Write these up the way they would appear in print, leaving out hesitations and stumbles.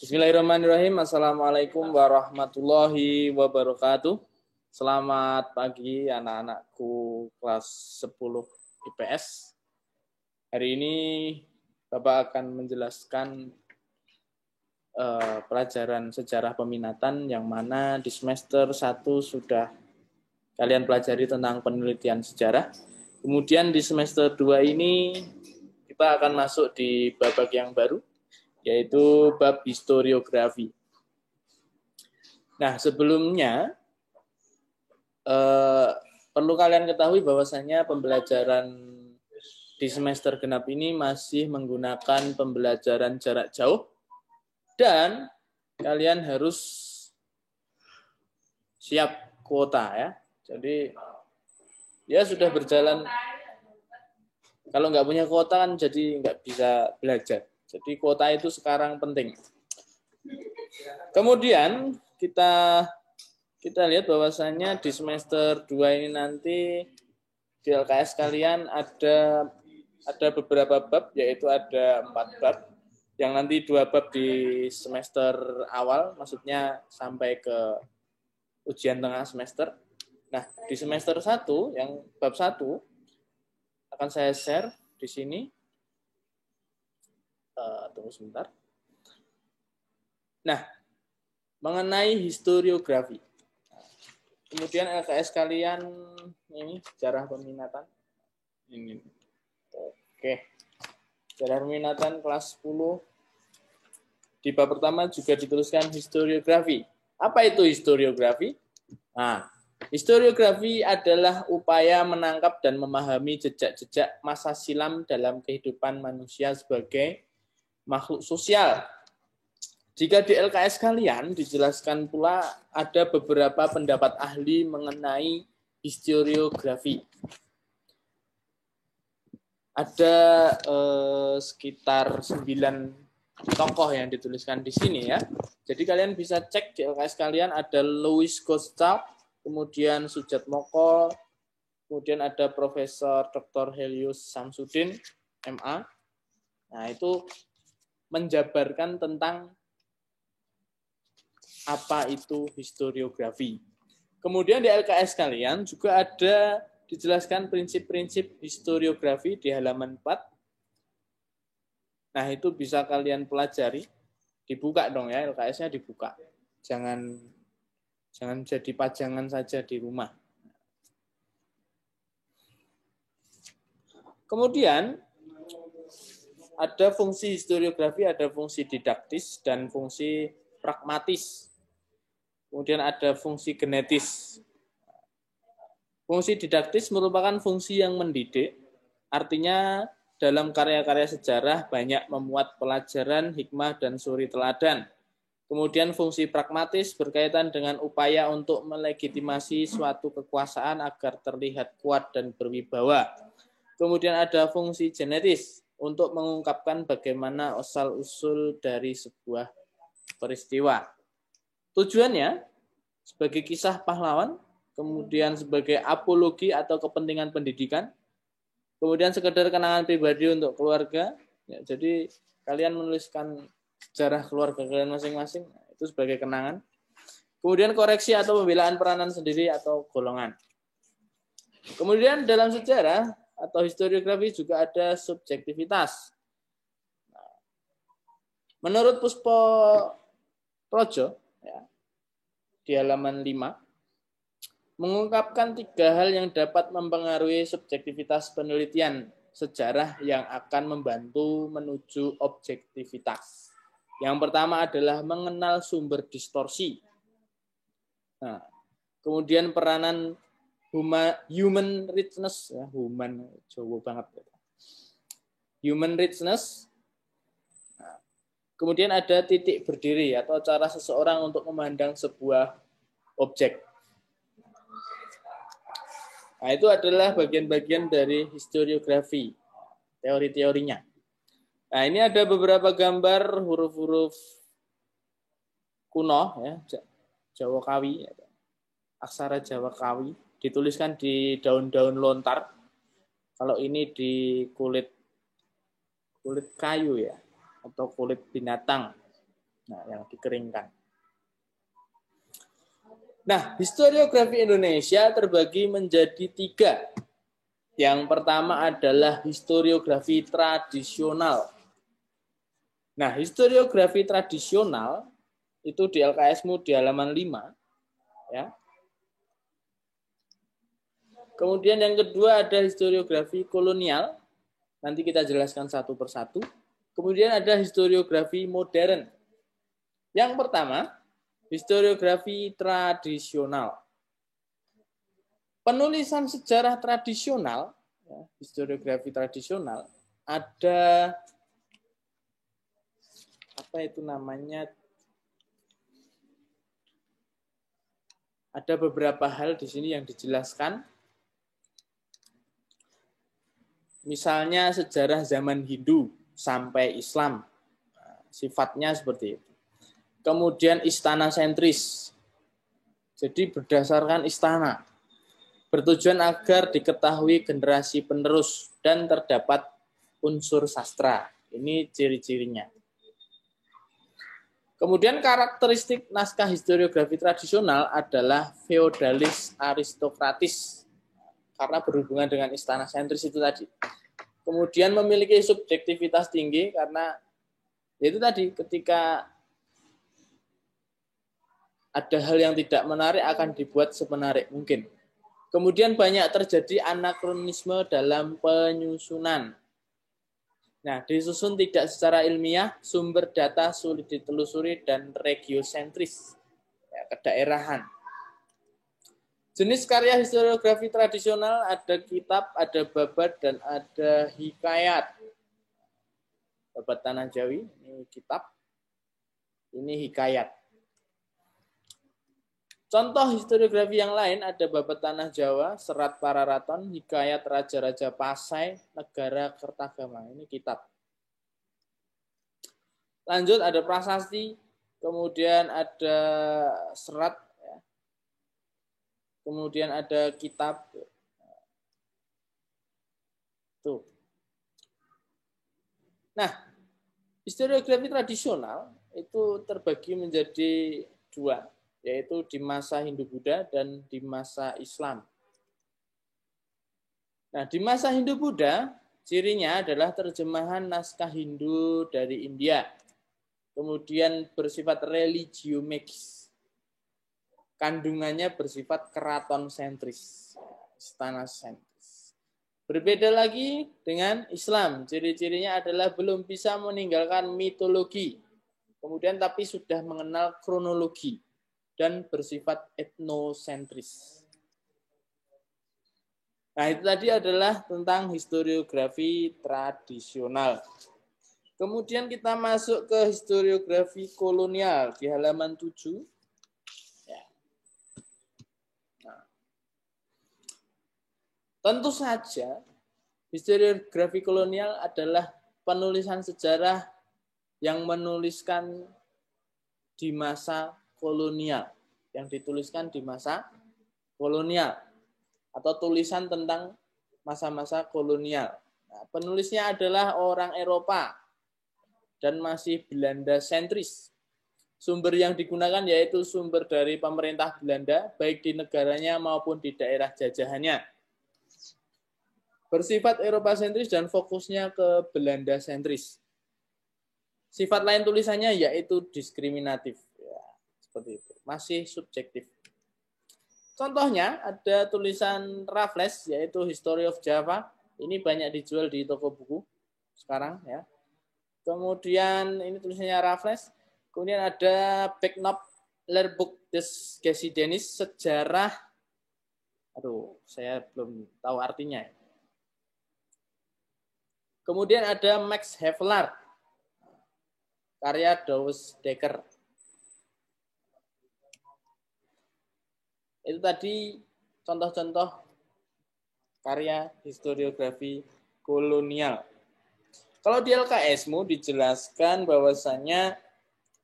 Bismillahirrahmanirrahim. Assalamualaikum warahmatullahi wabarakatuh. Selamat pagi anak-anakku kelas 10 IPS. Hari ini Bapak akan menjelaskan pelajaran sejarah peminatan yang mana di semester 1 sudah kalian pelajari tentang penelitian sejarah. Kemudian di semester 2 ini kita akan masuk di babak yang baru, yaitu bab historiografi. Nah, sebelumnya perlu kalian ketahui bahwasannya pembelajaran di semester genap ini masih menggunakan pembelajaran jarak jauh dan kalian harus siap kuota ya. Jadi ya sudah berjalan. Kalau nggak punya kuota kan jadi nggak bisa belajar. Jadi kuota itu sekarang penting. Kemudian kita lihat bahwasannya di semester 2 ini nanti di LKS kalian ada beberapa bab, yaitu ada 4 bab. Yang nanti 2 bab di semester awal, maksudnya sampai ke ujian tengah semester. Nah, di semester 1 yang bab 1 akan saya share di sini. Tunggu sebentar. Nah, mengenai historiografi. Kemudian LKS kalian ini sejarah peminatan. Ini. Oke. Sejarah peminatan kelas 10. Di bab pertama juga dituliskan historiografi. Apa itu historiografi? Nah, historiografi adalah upaya menangkap dan memahami jejak-jejak masa silam dalam kehidupan manusia sebagai makhluk sosial. Jika di LKS kalian dijelaskan pula ada beberapa pendapat ahli mengenai historiografi. Ada sekitar 9 tokoh yang dituliskan di sini ya. Jadi kalian bisa cek di LKS kalian ada Louis Gottschalk, kemudian Sujatmoko, kemudian ada Profesor Dr. Helios Samsudin, MA. Nah, itu menjabarkan tentang apa itu historiografi. Kemudian di LKS kalian juga ada dijelaskan prinsip-prinsip historiografi di halaman 4. Nah, itu bisa kalian pelajari. Dibuka dong ya, LKS-nya dibuka. Jangan jadi pajangan saja di rumah. Kemudian ada fungsi historiografi, ada fungsi didaktis dan fungsi pragmatis. Kemudian ada fungsi genetis. Fungsi didaktis merupakan fungsi yang mendidik. Artinya dalam karya-karya sejarah banyak memuat pelajaran, hikmah, dan suri teladan. Kemudian fungsi pragmatis berkaitan dengan upaya untuk melegitimasi suatu kekuasaan agar terlihat kuat dan berwibawa. Kemudian ada fungsi genetis untuk mengungkapkan bagaimana asal-usul dari sebuah peristiwa. Tujuannya sebagai kisah pahlawan, kemudian sebagai apologi atau kepentingan pendidikan, kemudian sekedar kenangan pribadi untuk keluarga. Ya, jadi kalian menuliskan sejarah keluarga kalian masing-masing, itu sebagai kenangan. Kemudian koreksi atau pembelaan peranan sendiri atau golongan. Kemudian dalam sejarah atau historiografi juga ada subjektivitas. Menurut Puspo Projo, ya, di halaman 5, mengungkapkan 3 hal yang dapat mempengaruhi subjektivitas penelitian sejarah yang akan membantu menuju objektivitas. Yang pertama adalah mengenal sumber distorsi. Nah, kemudian peranan human richness, ya, Jawa banget. Human richness. Nah, kemudian ada titik berdiri atau cara seseorang untuk memandang sebuah objek. Nah, itu adalah bagian-bagian dari historiografi, teori-teorinya. Nah, ini ada beberapa gambar huruf-huruf kuno, ya, Jawa Kawi, aksara Jawa Kawi, dituliskan di daun-daun lontar. Kalau ini di kulit kayu ya, atau kulit binatang. Nah, yang dikeringkan. Nah, historiografi Indonesia terbagi menjadi 3. Yang pertama adalah historiografi tradisional. Nah, historiografi tradisional itu di LKS-mu di halaman 5. Ya. Kemudian yang kedua ada historiografi kolonial. Nanti kita jelaskan satu persatu. Kemudian ada historiografi modern. Yang pertama, historiografi tradisional. Penulisan sejarah tradisional, ya, historiografi tradisional, ada apa itu namanya? Ada beberapa hal di sini yang dijelaskan. Misalnya sejarah zaman Hindu sampai Islam, sifatnya seperti itu. Kemudian istana sentris, jadi berdasarkan istana, bertujuan agar diketahui generasi penerus dan terdapat unsur sastra. Ini ciri-cirinya. Kemudian karakteristik naskah historiografi tradisional adalah feodalis aristokratis, karena berhubungan dengan istana sentris itu tadi. Kemudian memiliki subjektivitas tinggi karena itu tadi, ketika ada hal yang tidak menarik akan dibuat semenarik mungkin. Kemudian banyak terjadi anakronisme dalam penyusunan. Nah, disusun tidak secara ilmiah, sumber data sulit ditelusuri, dan regiosentris, ya, kedaerahan. Jenis karya historiografi tradisional ada kitab, ada babat, dan ada hikayat. Babat Tanah Jawi, ini kitab, ini hikayat. Contoh historiografi yang lain ada Babat Tanah Jawa, Serat Pararaton, Hikayat Raja-Raja Pasai, Negara Kertagama. Ini kitab. Lanjut ada prasasti, kemudian ada serat, ya. Kemudian ada kitab. Tuh. Nah, historiografi tradisional itu terbagi menjadi 2. Yaitu di masa Hindu-Buddha dan di masa Islam. Nah, di masa Hindu-Buddha, cirinya adalah terjemahan naskah Hindu dari India. Kemudian bersifat religiomix. Kandungannya bersifat keraton sentris, istana sentris. Berbeda lagi dengan Islam. Ciri-cirinya adalah belum bisa meninggalkan mitologi. Kemudian tapi sudah mengenal kronologi. Dan bersifat etnosentris. Nah, itu tadi adalah tentang historiografi tradisional. Kemudian kita masuk ke historiografi kolonial di halaman 7. Ya. Nah. Tentu saja, historiografi kolonial adalah penulisan sejarah yang menuliskan di masa kolonial, yang dituliskan di masa kolonial, atau tulisan tentang masa-masa kolonial. Nah, penulisnya adalah orang Eropa dan masih Belanda sentris. Sumber yang digunakan yaitu sumber dari pemerintah Belanda, baik di negaranya maupun di daerah jajahannya. Bersifat Eropa sentris dan fokusnya ke Belanda sentris. Sifat lain tulisannya yaitu diskriminatif. Seperti itu. Masih subjektif. Contohnya ada tulisan Raffles yaitu History of Java. Ini banyak dijual di toko buku sekarang ya. Kemudian ini tulisannya Raffles. Kemudian ada Beknop Leerboek des Geschiedenis, sejarah. Aduh, saya belum tahu artinya. Kemudian ada Max Havelaar, karya Douwe Dekker. Itu tadi contoh-contoh karya historiografi kolonial. Kalau di LKS-mu dijelaskan bahwasannya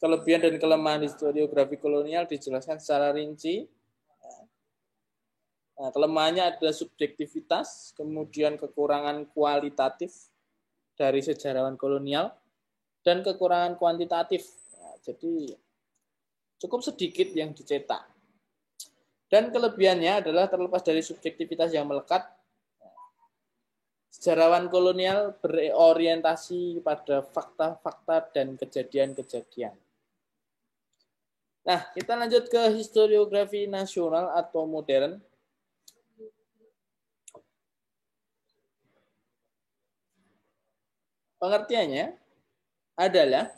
kelebihan dan kelemahan historiografi kolonial dijelaskan secara rinci. Nah, kelemahannya adalah subjektivitas, kemudian kekurangan kualitatif dari sejarawan kolonial, dan kekurangan kuantitatif. Nah, Jadi cukup sedikit yang dicetak. Dan kelebihannya adalah terlepas dari subjektivitas yang melekat, sejarawan kolonial berorientasi pada fakta-fakta dan kejadian-kejadian. Nah, kita lanjut ke historiografi nasional atau modern. Pengertiannya adalah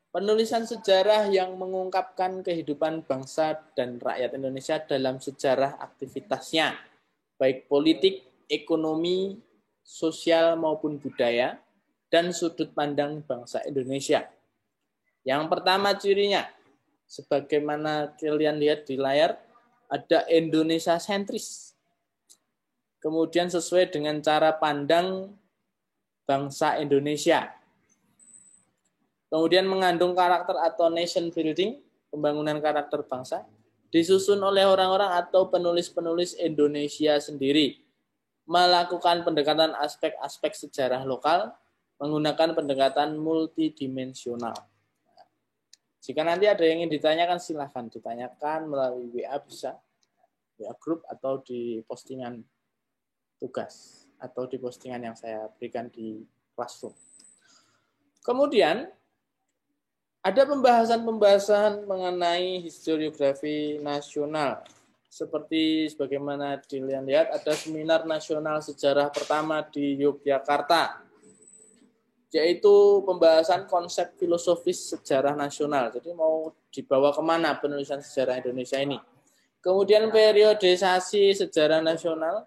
penulisan sejarah yang mengungkapkan kehidupan bangsa dan rakyat Indonesia dalam sejarah aktivitasnya, baik politik, ekonomi, sosial maupun budaya, dan sudut pandang bangsa Indonesia. Yang pertama cirinya, sebagaimana kalian lihat di layar, ada Indonesia sentris. Kemudian sesuai dengan cara pandang bangsa Indonesia. Kemudian mengandung karakter atau nation building, pembangunan karakter bangsa, disusun oleh orang-orang atau penulis-penulis Indonesia sendiri, melakukan pendekatan aspek-aspek sejarah lokal, menggunakan pendekatan multidimensional. Jika nanti ada yang ingin ditanyakan, silahkan ditanyakan melalui WA bisa, WA group atau di postingan tugas, atau di postingan yang saya berikan di classroom. Kemudian, ada pembahasan-pembahasan mengenai historiografi nasional. Seperti sebagaimana dilihat, ada seminar nasional sejarah pertama di Yogyakarta, yaitu pembahasan konsep filosofis sejarah nasional. Jadi mau dibawa kemana penulisan sejarah Indonesia ini. Kemudian periodisasi sejarah nasional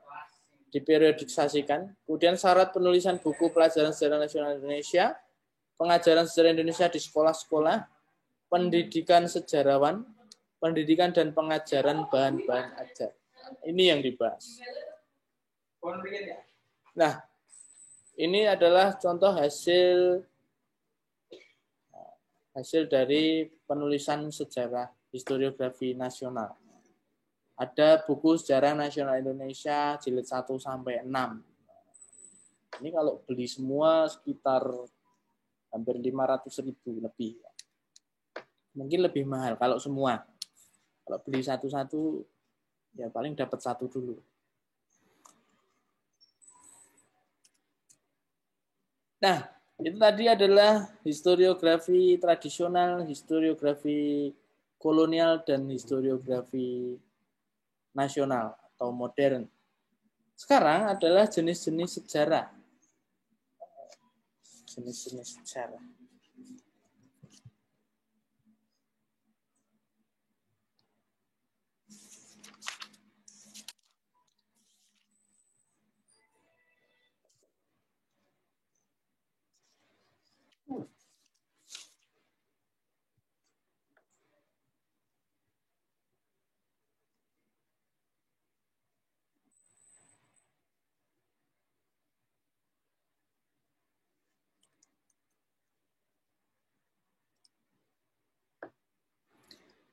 diperiodisasikan. Kemudian syarat penulisan buku pelajaran sejarah nasional Indonesia, pengajaran sejarah Indonesia di sekolah-sekolah, pendidikan sejarawan, pendidikan dan pengajaran bahan-bahan ajar. Ini yang dibahas. Nah, ini adalah contoh hasil dari penulisan sejarah historiografi nasional. Ada buku sejarah nasional Indonesia jilid 1 sampai 6. Ini kalau beli semua sekitar hampir 500.000 lebih. Mungkin lebih mahal kalau semua. Kalau beli satu-satu, ya paling dapat satu dulu. Nah, itu tadi adalah historiografi tradisional, historiografi kolonial, dan historiografi nasional atau modern. Sekarang adalah jenis-jenis sejarah. Jenis-jenis sejarah.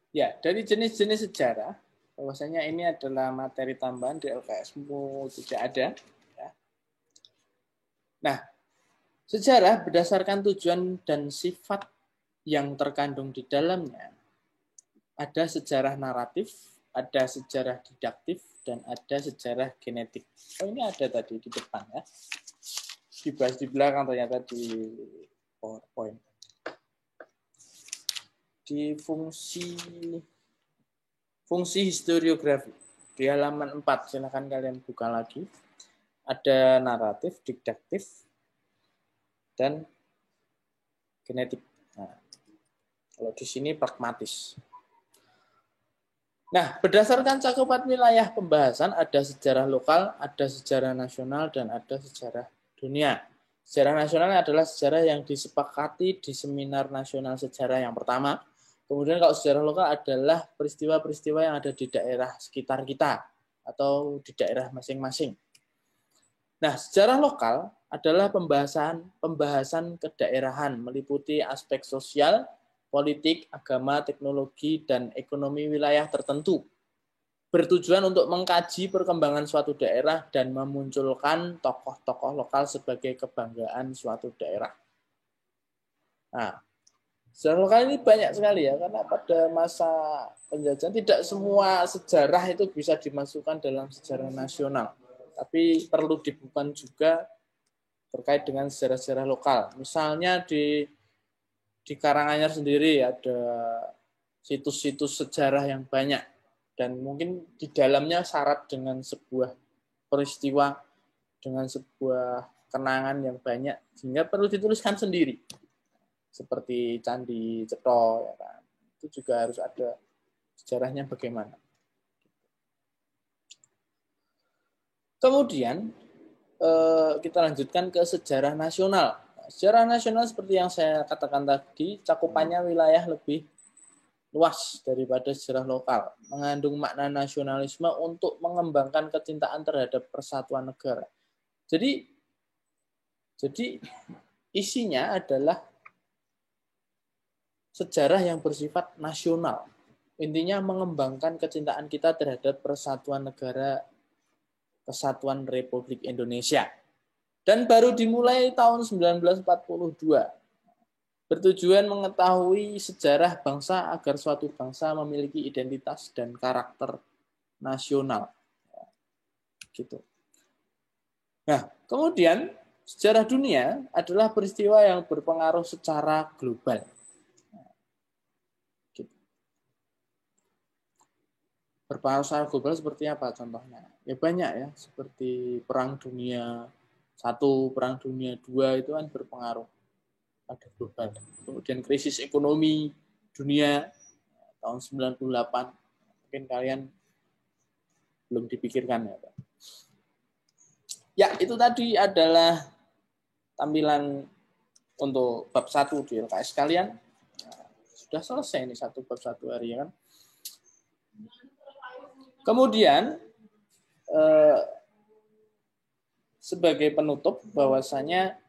Ya, dari jenis-jenis sejarah, bahwasanya ini adalah materi tambahan di LKS-mu tidak ada. Ya. Nah, sejarah berdasarkan tujuan dan sifat yang terkandung di dalamnya. Ada sejarah naratif, ada sejarah didaktif, dan ada sejarah genetik. Oh, ini ada tadi di depan ya. Dibahas di belakang ternyata di PowerPoint. Di fungsi historiografi di halaman 4, silakan kalian buka lagi. Ada naratif, didaktif, dan genetik. Nah, kalau di sini pragmatis. Nah, berdasarkan cakupan wilayah pembahasan, ada sejarah lokal, ada sejarah nasional, dan ada sejarah dunia. Sejarah nasional adalah sejarah yang disepakati di seminar nasional sejarah yang pertama. Kemudian kalau sejarah lokal adalah peristiwa-peristiwa yang ada di daerah sekitar kita atau di daerah masing-masing. Nah, sejarah lokal adalah pembahasan kedaerahan meliputi aspek sosial, politik, agama, teknologi, dan ekonomi wilayah tertentu. Bertujuan untuk mengkaji perkembangan suatu daerah dan memunculkan tokoh-tokoh lokal sebagai kebanggaan suatu daerah. Nah, Sejarah lokal ini banyak sekali ya, karena pada masa penjajahan tidak semua sejarah itu bisa dimasukkan dalam sejarah nasional. Tapi perlu dibuka juga terkait dengan sejarah-sejarah lokal. Misalnya di Karanganyar sendiri ada situs-situs sejarah yang banyak. Dan mungkin di dalamnya syarat dengan sebuah peristiwa, dengan sebuah kenangan yang banyak, sehingga perlu dituliskan sendiri. Seperti Candi Cetho, ya kan? Itu juga harus ada sejarahnya bagaimana. Kemudian kita lanjutkan ke sejarah nasional. Sejarah nasional seperti yang saya katakan tadi, cakupannya wilayah lebih luas daripada sejarah lokal, mengandung makna nasionalisme untuk mengembangkan kecintaan terhadap persatuan negara. Jadi isinya adalah sejarah yang bersifat nasional. Intinya mengembangkan kecintaan kita terhadap persatuan negara, Kesatuan Republik Indonesia. Dan baru dimulai tahun 1942. Bertujuan mengetahui sejarah bangsa agar suatu bangsa memiliki identitas dan karakter nasional. Gitu. Nah, kemudian sejarah dunia adalah peristiwa yang berpengaruh secara global. Berpengaruh secara global seperti apa contohnya? Ya banyak ya, seperti Perang Dunia I, Perang Dunia II itu kan berpengaruh pada global. Kemudian krisis ekonomi dunia tahun 98, mungkin kalian belum dipikirkan ya. Ya, itu tadi adalah tampilan untuk bab 1 di LKS kalian. Nah, sudah selesai ini satu bab 1 hari ya kan. Kemudian sebagai penutup bahwasanya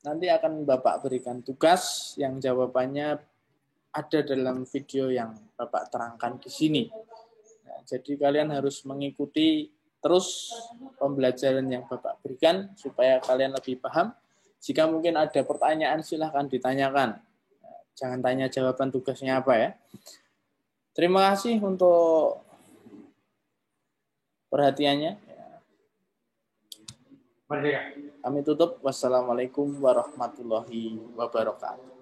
nanti akan Bapak berikan tugas yang jawabannya ada dalam video yang Bapak terangkan di sini. Nah, jadi kalian harus mengikuti terus pembelajaran yang Bapak berikan supaya kalian lebih paham. Jika mungkin ada pertanyaan silahkan ditanyakan. Jangan tanya jawaban tugasnya apa ya. Terima kasih untuk perhatiannya. Kami tutup. Wassalamualaikum warahmatullahi wabarakatuh.